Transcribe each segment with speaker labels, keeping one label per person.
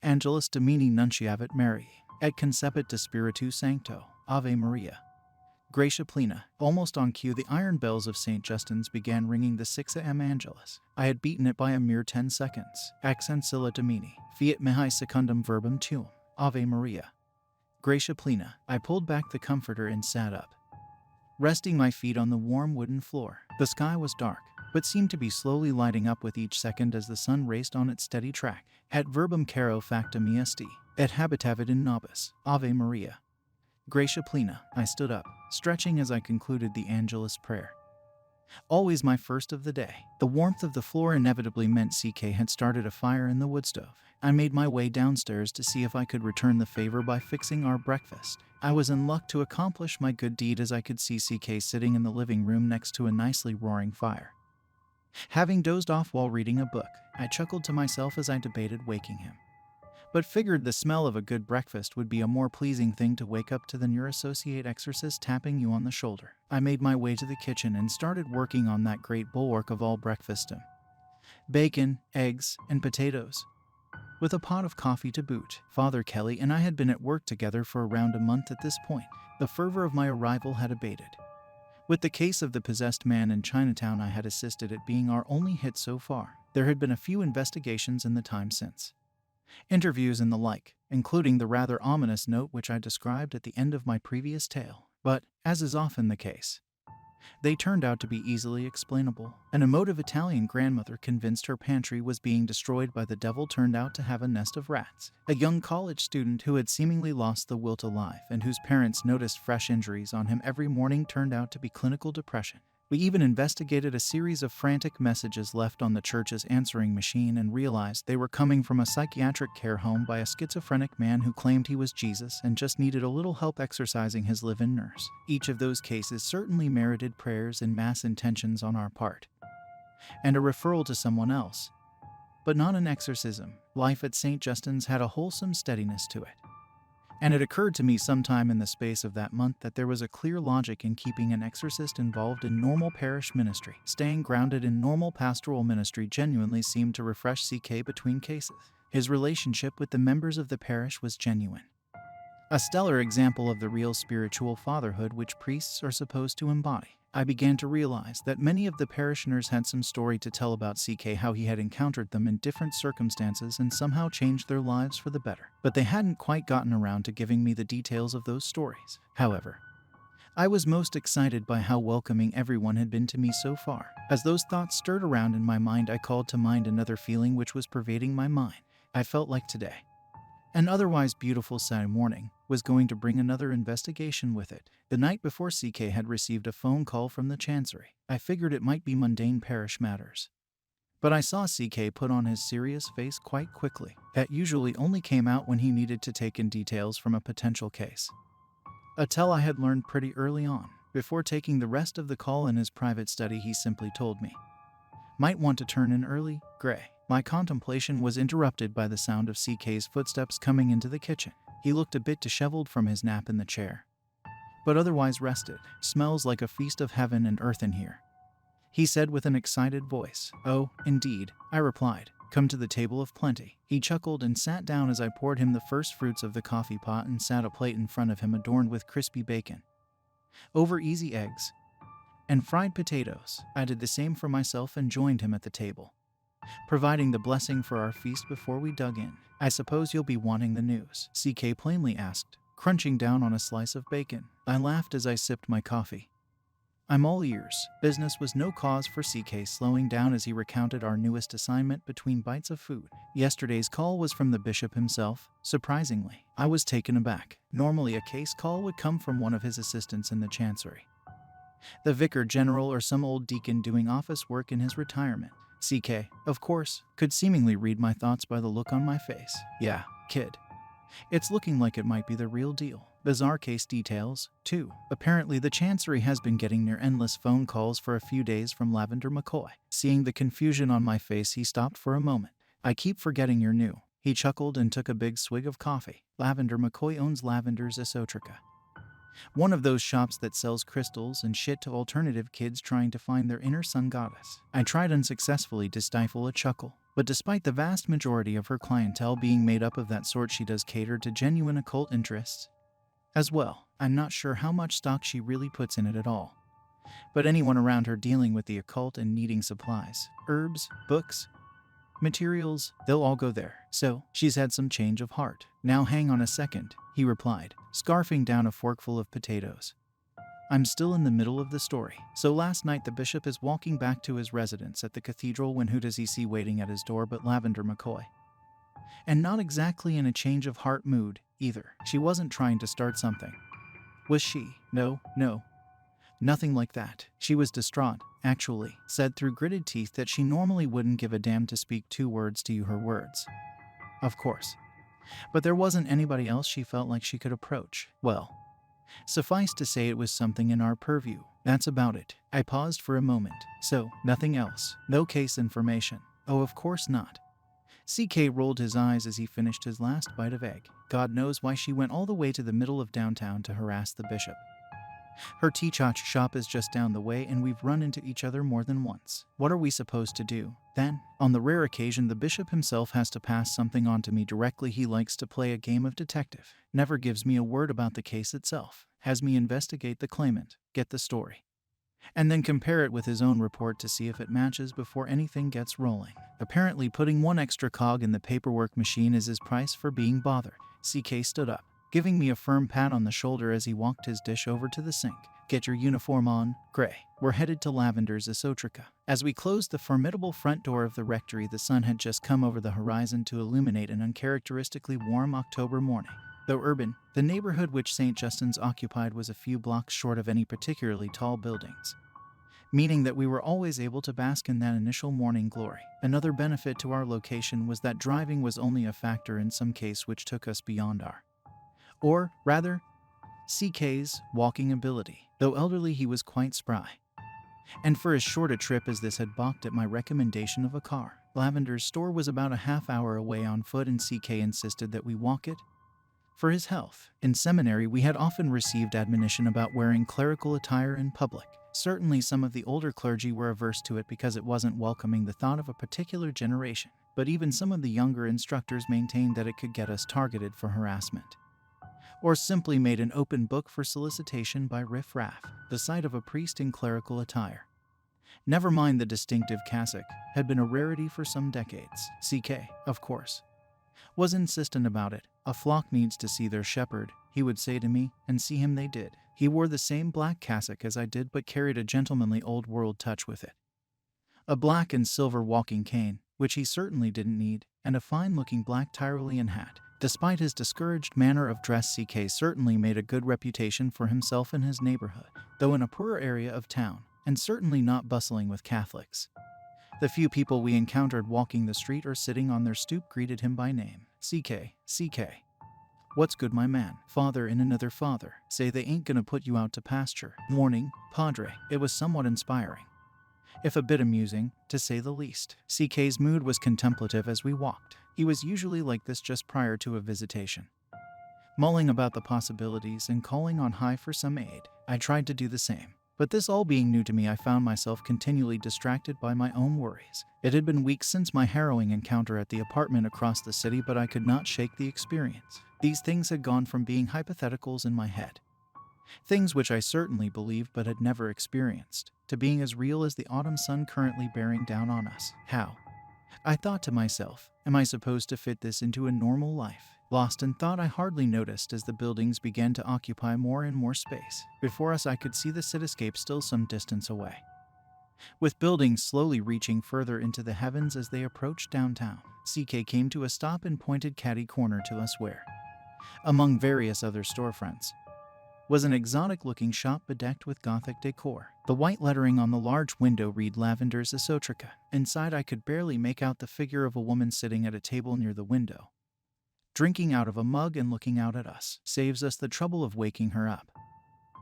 Speaker 1: Angelus Domini Nunciavit Mary, et concepit de Spiritu Sancto, Ave Maria. Gratia plena. Almost on cue, the iron bells of St. Justin's began ringing the 6 a.m. Angelus. I had beaten it by a mere 10 seconds. Ex ancilla Domini, fiat mihi secundum verbum tuum, Ave Maria. Gratia plena. I pulled back the comforter and sat up, resting my feet on the warm wooden floor. The sky was dark, but seemed to be slowly lighting up with each second as the sun raced on its steady track. Et verbum caro factum esti, et habitavit in nobis, Ave Maria. Gratia plena. I stood up, stretching as I concluded the Angelus prayer. Always my first of the day. The warmth of the floor inevitably meant CK had started a fire in the wood stove. I made my way downstairs to see if I could return the favor by fixing our breakfast. I was in luck to accomplish my good deed as I could see CK sitting in the living room next to a nicely roaring fire. Having dozed off while reading a book, I chuckled to myself as I debated waking him, but figured the smell of a good breakfast would be a more pleasing thing to wake up to than your associate exorcist tapping you on the shoulder. I made my way to the kitchen and started working on that great bulwark of all breakfastum: bacon, eggs, and potatoes, with a pot of coffee to boot. Father Kelly and I had been at work together for around a month at this point. The fervor of my arrival had abated. With the case of the possessed man in Chinatown, I had assisted it being our only hit so far. There had been a few investigations in the time since, interviews and the like, including the rather ominous note which I described at the end of my previous tale. But, as is often the case, they turned out to be easily explainable. An emotive Italian grandmother convinced her pantry was being destroyed by the devil turned out to have a nest of rats. A young college student who had seemingly lost the will to live and whose parents noticed fresh injuries on him every morning turned out to be clinical depression. We even investigated a series of frantic messages left on the church's answering machine and realized they were coming from a psychiatric care home by a schizophrenic man who claimed he was Jesus and just needed a little help exorcising his live-in nurse. Each of those cases certainly merited prayers and mass intentions on our part, and a referral to someone else, but not an exorcism. Life at St. Justin's had a wholesome steadiness to it, and it occurred to me sometime in the space of that month that there was a clear logic in keeping an exorcist involved in normal parish ministry. Staying grounded in normal pastoral ministry genuinely seemed to refresh CK between cases. His relationship with the members of the parish was genuine, a stellar example of the real spiritual fatherhood which priests are supposed to embody. I began to realize that many of the parishioners had some story to tell about CK, how he had encountered them in different circumstances and somehow changed their lives for the better. But they hadn't quite gotten around to giving me the details of those stories. However, I was most excited by how welcoming everyone had been to me so far. As those thoughts stirred around in my mind, I called to mind another feeling which was pervading my mind. I felt like today, an otherwise beautiful Saturday morning, was going to bring another investigation with it. The night before, CK had received a phone call from the chancery. I figured it might be mundane parish matters, but I saw CK put on his serious face quite quickly. That usually only came out when he needed to take in details from a potential case, a tell I had learned pretty early on. Before taking the rest of the call in his private study, he simply told me, "Might want to turn in early, Gray." My contemplation was interrupted by the sound of CK's footsteps coming into the kitchen. He looked a bit disheveled from his nap in the chair, but otherwise rested. "Smells like a feast of heaven and earth in here," he said with an excited voice. "Oh, indeed," I replied. "Come to the table of plenty." He chuckled and sat down as I poured him the first fruits of the coffee pot and sat a plate in front of him adorned with crispy bacon, over easy eggs, and fried potatoes. I did the same for myself and joined him at the table, providing the blessing for our feast before we dug in. "I suppose you'll be wanting the news?" CK plainly asked, crunching down on a slice of bacon. I laughed as I sipped my coffee. "I'm all ears." Business was no cause for CK slowing down as he recounted our newest assignment between bites of food. Yesterday's call was from the bishop himself. Surprisingly, I was taken aback. Normally a case call would come from one of his assistants in the chancery, the vicar general or some old deacon doing office work in his retirement. CK, of course, could seemingly read my thoughts by the look on my face. "Yeah, kid. It's looking like it might be the real deal. Bizarre case details, too. Apparently the chancery has been getting near endless phone calls for a few days from Lavender McCoy." Seeing the confusion on my face, he stopped for a moment. "I keep forgetting you're new." He chuckled and took a big swig of coffee. "Lavender McCoy owns Lavender's Esoterica, one of those shops that sells crystals and shit to alternative kids trying to find their inner sun goddess." I tried unsuccessfully to stifle a chuckle. But despite the vast majority of her clientele being made up of that sort, she does cater to genuine occult interests as well. I'm not sure how much stock she really puts in it at all. But anyone around her dealing with the occult and needing supplies, herbs, books, materials, they'll all go there. So, she's had some change of heart. Now hang on a second, he replied, scarfing down a forkful of potatoes. I'm still in the middle of the story. So last night the bishop is walking back to his residence at the cathedral when who does he see waiting at his door but Lavender McCoy? And not exactly in a change of heart mood, either. She wasn't trying to start something. Was she? No. Nothing like that. She was distraught, actually, said through gritted teeth that she normally wouldn't give a damn to speak 2 words to you, her words. Of course. But there wasn't anybody else she felt like she could approach. Well, suffice to say it was something in our purview. That's about it. I paused for a moment. So, nothing else. No case information. Oh, of course not. CK rolled his eyes as he finished his last bite of egg. God knows why she went all the way to the middle of downtown to harass the bishop. Her tea-chach shop is just down the way and we've run into each other more than once. What are we supposed to do? Then, on the rare occasion the bishop himself has to pass something on to me directly, he likes to play a game of detective. Never gives me a word about the case itself. Has me investigate the claimant, get the story, and then compare it with his own report to see if it matches before anything gets rolling. Apparently putting one extra cog in the paperwork machine is his price for being bothered. CK stood up, giving me a firm pat on the shoulder as he walked his dish over to the sink. Get your uniform on, Gray. We're headed to Lavender's Esoterica. As we closed the formidable front door of the rectory, the sun had just come over the horizon to illuminate an uncharacteristically warm October morning. Though urban, the neighborhood which St. Justin's occupied was a few blocks short of any particularly tall buildings, meaning that we were always able to bask in that initial morning glory. Another benefit to our location was that driving was only a factor in some case which took us beyond our, or rather, CK's walking ability. Though elderly, he was quite spry. And for as short a trip as this had balked at my recommendation of a car. Lavender's store was about a half hour away on foot and CK insisted that we walk it for his health. In seminary, we had often received admonition about wearing clerical attire in public. Certainly some of the older clergy were averse to it because it wasn't welcoming the thought of a particular generation, but even some of the younger instructors maintained that it could get us targeted for harassment, or simply made an open book for solicitation by riff-raff. The sight of a priest in clerical attire, never mind the distinctive cassock, had been a rarity for some decades. CK, of course, was insistent about it. A flock needs to see their shepherd, he would say to me, and see him they did. He wore the same black cassock as I did but carried a gentlemanly old-world touch with it. A black and silver walking cane, which he certainly didn't need, and a fine-looking black Tyrolean hat. Despite his discouraged manner of dress, CK certainly made a good reputation for himself in his neighborhood, though in a poorer area of town, and certainly not bustling with Catholics. The few people we encountered walking the street or sitting on their stoop greeted him by name. CK. What's good, my man? Father in another father. Say they ain't gonna put you out to pasture. Morning, Padre. It was somewhat inspiring, if a bit amusing, to say the least. CK's mood was contemplative as we walked. He was usually like this just prior to a visitation, mulling about the possibilities and calling on high for some aid. I tried to do the same. But this all being new to me, I found myself continually distracted by my own worries. It had been weeks since my harrowing encounter at the apartment across the city, but I could not shake the experience. These things had gone from being hypotheticals in my head, things which I certainly believed but had never experienced, to being as real as the autumn sun currently bearing down on us. How? I thought to myself, am I supposed to fit this into a normal life? Lost in thought, I hardly noticed as the buildings began to occupy more and more space. Before us I could see the cityscape still some distance away, with buildings slowly reaching further into the heavens as they approached downtown. CK came to a stop and pointed catty corner to us where, among various other storefronts, was an exotic-looking shop bedecked with Gothic decor. The white lettering on the large window read Lavender's Esoterica. Inside I could barely make out the figure of a woman sitting at a table near the window, drinking out of a mug and looking out at us. Saves us the trouble of waking her up,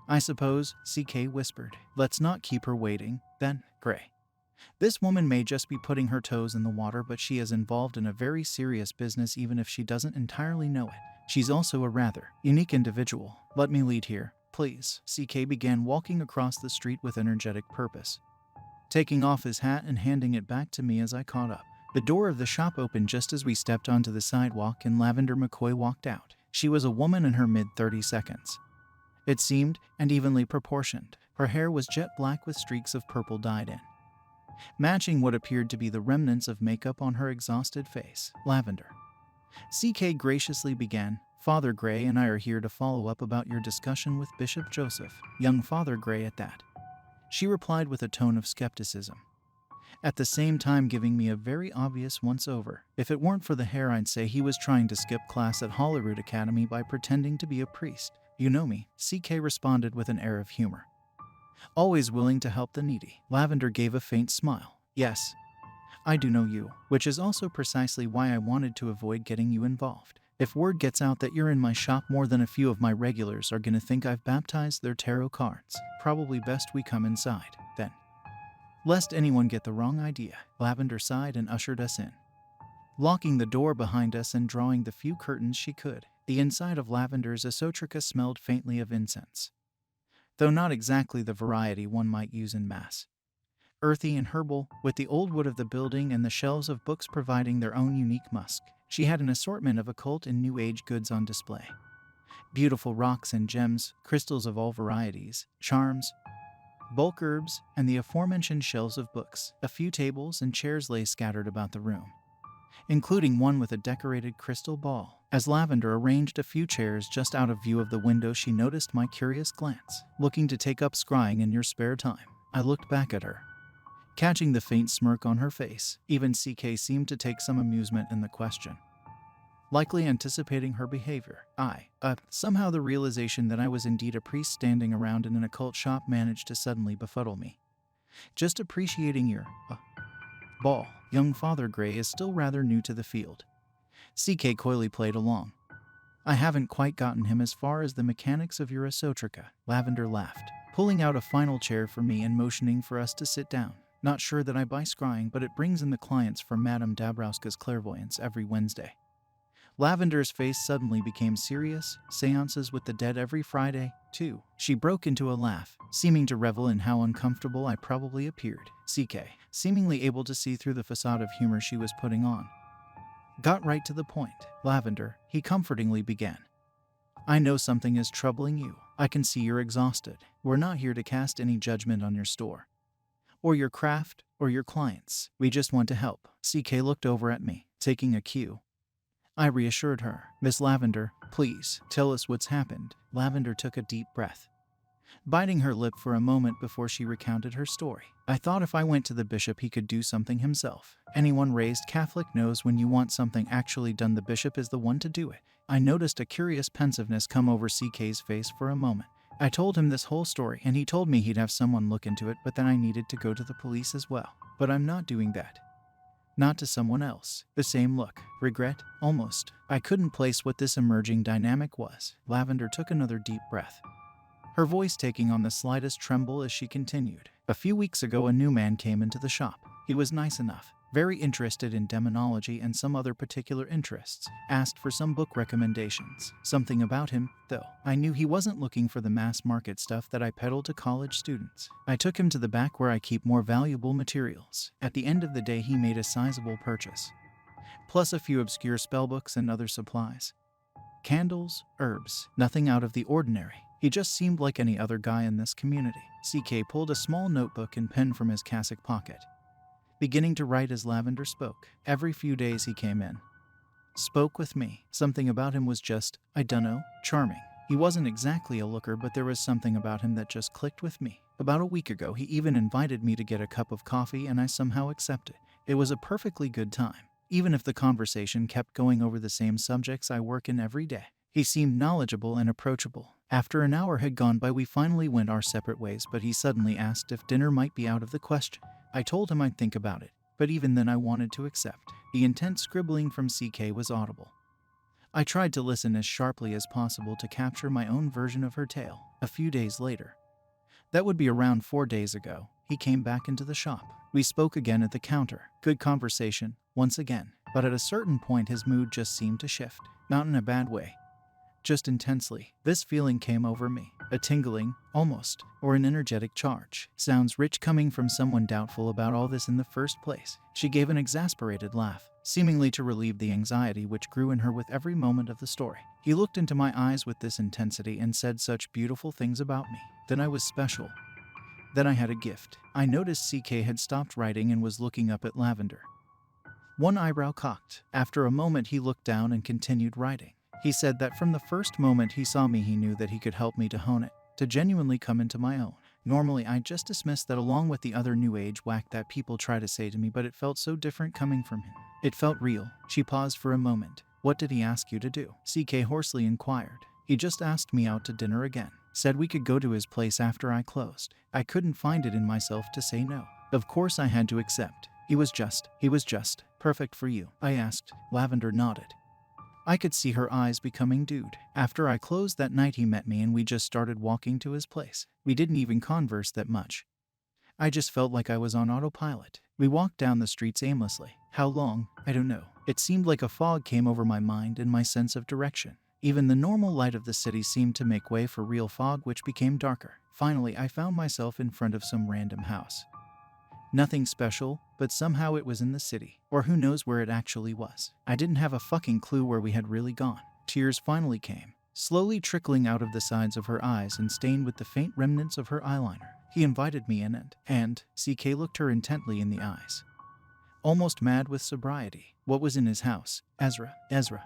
Speaker 1: I suppose, CK whispered. Let's not keep her waiting, then, Gray. This woman may just be putting her toes in the water, but she is involved in a very serious business even if she doesn't entirely know it. She's also a rather unique individual. Let me lead here, please. CK began walking across the street with energetic purpose, taking off his hat and handing it back to me as I caught up. The door of the shop opened just as we stepped onto the sidewalk and Lavender McCoy walked out. She was a woman in her mid-30s. It seemed, and evenly proportioned. Her hair was jet black with streaks of purple dyed in, matching what appeared to be the remnants of makeup on her exhausted face. Lavender. CK graciously began, Father Gray and I are here to follow up about your discussion with Bishop Joseph, young Father Gray at that. She replied with a tone of skepticism, at the same time giving me a very obvious once-over. If it weren't for the hair, I'd say he was trying to skip class at Holyrood Academy by pretending to be a priest. You know me, CK responded with an air of humor. Always willing to help the needy. Lavender gave a faint smile. Yes, I do know you, which is also precisely why I wanted to avoid getting you involved. If word gets out that you're in my shop, more than a few of my regulars are gonna think I've baptized their tarot cards. Probably best we come inside, then. Lest anyone get the wrong idea. Lavender sighed and ushered us in, locking the door behind us and drawing the few curtains she could. The inside of Lavender's Esoterica smelled faintly of incense, though not exactly the variety one might use in mass. Earthy and herbal, with the old wood of the building and the shelves of books providing their own unique musk. She had an assortment of occult and New Age goods on display. Beautiful rocks and gems, crystals of all varieties, charms, bulk herbs, and the aforementioned shelves of books. A few tables and chairs lay scattered about the room, including one with a decorated crystal ball. As Lavender arranged a few chairs just out of view of the window, she noticed my curious glance. Looking to take up scrying in your spare time? I looked back at her, catching the faint smirk on her face. Even CK seemed to take some amusement in the question, likely anticipating her behavior. Somehow the realization that I was indeed a priest standing around in an occult shop managed to suddenly befuddle me. Just appreciating your ball. Young Father Gray is still rather new to the field. CK coyly played along. I haven't quite gotten him as far as the mechanics of your Esoterica. Lavender laughed, pulling out a final chair for me and motioning for us to sit down. Not sure that I buy scrying, but it brings in the clients for Madame Dabrowska's clairvoyance every Wednesday. Lavender's face suddenly became serious. Seances with the dead every Friday, too. She broke into a laugh, seeming to revel in how uncomfortable I probably appeared. CK, seemingly able to see through the facade of humor she was putting on, got right to the point. Lavender, he comfortingly began, I know something is troubling you. I can see you're exhausted. We're not here to cast any judgment on your store, or your craft, or your clients. We just want to help. CK looked over at me, taking a cue. I reassured her. Miss Lavender, please, tell us what's happened. Lavender took a deep breath, biting her lip for a moment before she recounted her story. I thought if I went to the bishop he could do something himself. Anyone raised Catholic knows when you want something actually done, the bishop is the one to do it. I noticed a curious pensiveness come over CK's face for a moment. I told him this whole story and he told me he'd have someone look into it, but then I needed to go to the police as well. But I'm not doing that. Not to someone else. The same look. Regret? Almost. I couldn't place what this emerging dynamic was. Lavender took another deep breath, her voice taking on the slightest tremble as she continued. A few weeks ago, a new man came into the shop. He was nice enough, very interested in demonology and some other particular interests. Asked for some book recommendations. Something about him, though. I knew he wasn't looking for the mass market stuff that I peddle to college students. I took him to the back where I keep more valuable materials. At the end of the day, he made a sizable purchase, plus a few obscure spellbooks and other supplies. Candles, herbs, nothing out of the ordinary. He just seemed like any other guy in this community. CK pulled a small notebook and pen from his cassock pocket, beginning to write as Lavender spoke. Every few days he came in, spoke with me. Something about him was just, I dunno, charming. He wasn't exactly a looker, but there was something about him that just clicked with me. About a week ago, he even invited me to get a cup of coffee and I somehow accepted. It was a perfectly good time, even if the conversation kept going over the same subjects I work in every day. He seemed knowledgeable and approachable. After an hour had gone by, we finally went our separate ways, but he suddenly asked if dinner might be out of the question. I told him I'd think about it, but even then I wanted to accept. The intense scribbling from CK was audible. I tried to listen as sharply as possible to capture my own version of her tale. A few days later, that would be around 4 days ago, he came back into the shop. We spoke again at the counter. Good conversation, once again. But at a certain point his mood just seemed to shift. Not in a bad way, just intensely. This feeling came over me. a tingling, almost, or an energetic charge. Sounds rich coming from someone doubtful about all this in the first place. She gave an exasperated laugh, seemingly to relieve the anxiety which grew in her with every moment of the story. He looked into my eyes with this intensity and said such beautiful things about me, that I was special, that I had a gift. I noticed CK had stopped writing and was looking up at Lavender. One eyebrow cocked. After a moment he looked down and continued writing. He said that from the first moment he saw me he knew that he could help me to hone it, to genuinely come into my own. Normally I just dismissed that along with the other new age whack that people try to say to me, but it felt so different coming from him. It felt real. She paused for a moment. What did he ask you to do? CK hoarsely inquired. He just asked me out to dinner again. Said we could go to his place after I closed. I couldn't find it in myself to say no. Of course I had to accept. He was just perfect for you, I asked. Lavender nodded. I could see her eyes becoming dewed. After I closed that night he met me and we just started walking to his place. We didn't even converse that much. I just felt like I was on autopilot. We walked down the streets aimlessly. How long? I don't know. It seemed like a fog came over my mind and my sense of direction. Even the normal light of the city seemed to make way for real fog, which became darker. Finally, I found myself in front of some random house. Nothing special, but somehow it was in the city. Or who knows where it actually was. I didn't have a fucking clue where we had really gone. Tears finally came, slowly trickling out of the sides of her eyes and stained with the faint remnants of her eyeliner. He invited me in and CK looked her intently in the eyes, almost mad with sobriety. What was in his house? Ezra,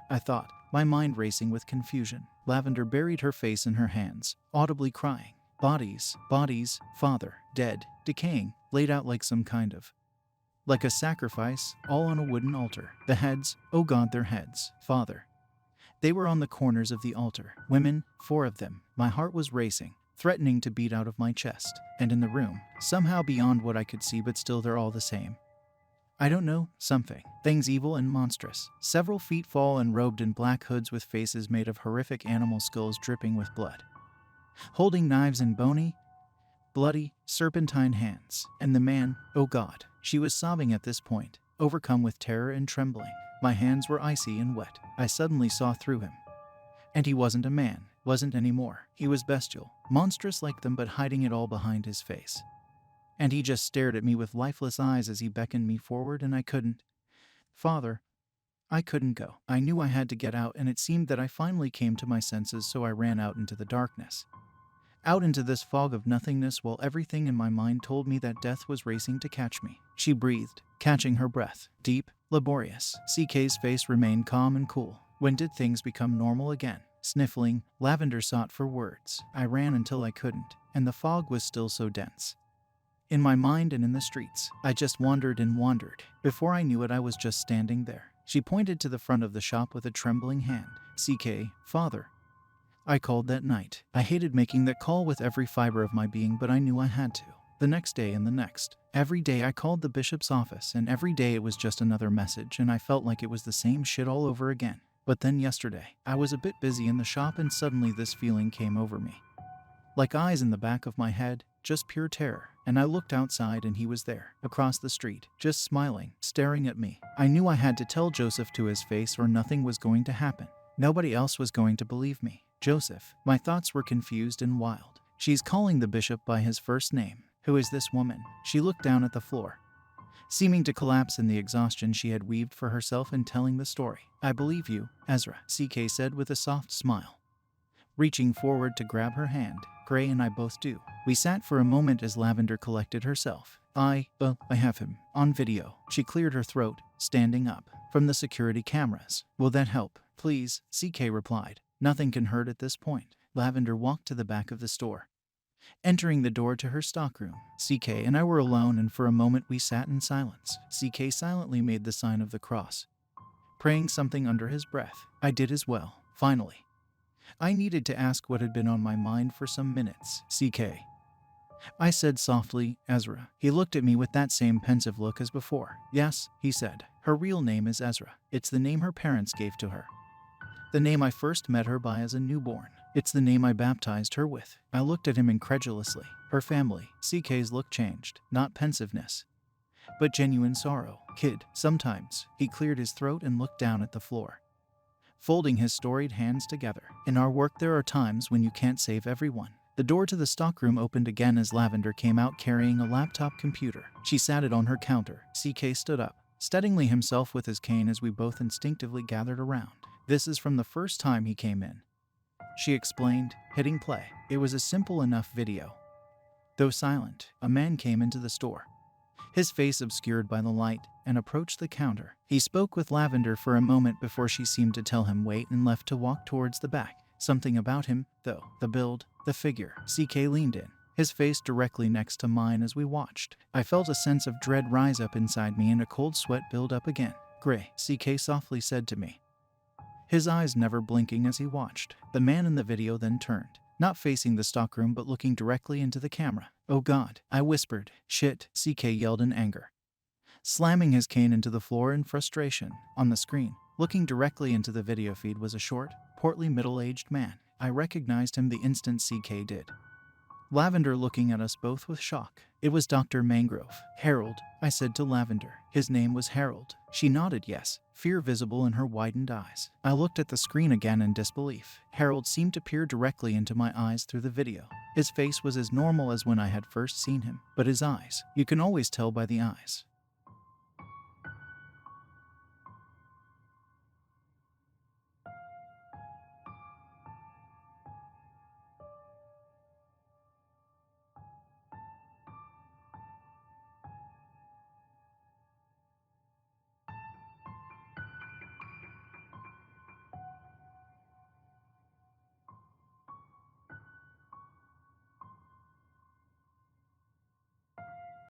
Speaker 1: I thought, my mind racing with confusion. Lavender buried her face in her hands, audibly crying. Bodies, father, dead, decaying, laid out like some kind of, like a sacrifice, all on a wooden altar. The heads, oh God, their heads, father. They were on the corners of the altar. Women, 4 of them. My heart was racing, threatening to beat out of my chest. And in the room, somehow beyond what I could see, but still they're all the same. I don't know, something. Things evil and monstrous. Several feet tall and robed in black hoods with faces made of horrific animal skulls dripping with blood. Holding knives and bony, bloody, serpentine hands. And the man, oh God. She was sobbing at this point, overcome with terror and trembling. My hands were icy and wet. I suddenly saw through him. And he wasn't a man, wasn't anymore. He was bestial, monstrous like them, but hiding it all behind his face. And he just stared at me with lifeless eyes as he beckoned me forward, and I couldn't. Father, I couldn't go. I knew I had to get out, and it seemed that I finally came to my senses, so I ran out into the darkness. Out into this fog of nothingness, while everything in my mind told me that death was racing to catch me. She breathed, catching her breath. Deep, laborious. CK's face remained calm and cool. When did things become normal again? Sniffling, Lavender sought for words. I ran until I couldn't, and the fog was still so dense. In my mind and in the streets, I just wandered and wandered. Before I knew it, I was just standing there. She pointed to the front of the shop with a trembling hand. CK, father. I called that night. I hated making that call with every fiber of my being, but I knew I had to. The next day and the next. Every day I called the bishop's office, and every day it was just another message, and I felt like it was the same shit all over again. But then yesterday, I was a bit busy in the shop, and suddenly this feeling came over me. Like eyes in the back of my head, just pure terror. And I looked outside and he was there, across the street, just smiling, staring at me. I knew I had to tell Joseph to his face or nothing was going to happen. Nobody else was going to believe me. Joseph. My thoughts were confused and wild. She's calling the bishop by his first name. Who is this woman? She looked down at the floor, seeming to collapse in the exhaustion she had weaved for herself in telling the story. I believe you, Ezra, CK said with a soft smile, reaching forward to grab her hand. Gray and I both do. We sat for a moment as Lavender collected herself. I have him. On video. She cleared her throat, standing up. From the security cameras. Will that help? Please, CK replied. Nothing can hurt at this point. Lavender walked to the back of the store, entering the door to her stockroom. CK and I were alone, and for a moment we sat in silence. CK silently made the sign of the cross, praying something under his breath. I did as well. Finally, I needed to ask what had been on my mind for some minutes. CK, I said softly. Ezra. He looked at me with that same pensive look as before. Yes, he said. Her real name is Ezra. It's the name her parents gave to her. The name I first met her by as a newborn. It's the name I baptized her with. I looked at him incredulously. Her family. CK's look changed. Not pensiveness, but genuine sorrow. Kid, sometimes. He cleared his throat and looked down at the floor, folding his storied hands together. In our work there are times when you can't save everyone. The door to the stockroom opened again as Lavender came out carrying a laptop computer. She sat it on her counter. CK stood up, steadying himself with his cane as we both instinctively gathered around. "This is from the first time he came in," she explained, hitting play. It was a simple enough video. Though silent, a man came into the store, his face obscured by the light, and approached the counter. He spoke with Lavender for a moment before she seemed to tell him wait and left to walk towards the back. Something about him, though, the build, the figure. CK leaned in, his face directly next to mine as we watched. I felt a sense of dread rise up inside me and a cold sweat build up again. "Gray," CK softly said to me, his eyes never blinking as he watched. The man in the video then turned, not facing the stockroom but looking directly into the camera. "Oh God," I whispered. "Shit," CK yelled in anger, slamming his cane into the floor in frustration. On the screen, looking directly into the video feed, was a short, portly middle-aged man. I recognized him the instant CK did. Lavender looking at us both with shock. It was Dr. Mangrove. "Harold," I said to Lavender. His name was Harold. She nodded yes, fear visible in her widened eyes. I looked at the screen again in disbelief. Harold seemed to peer directly into my eyes through the video. His face was as normal as when I had first seen him, but his eyes, you can always tell by the eyes,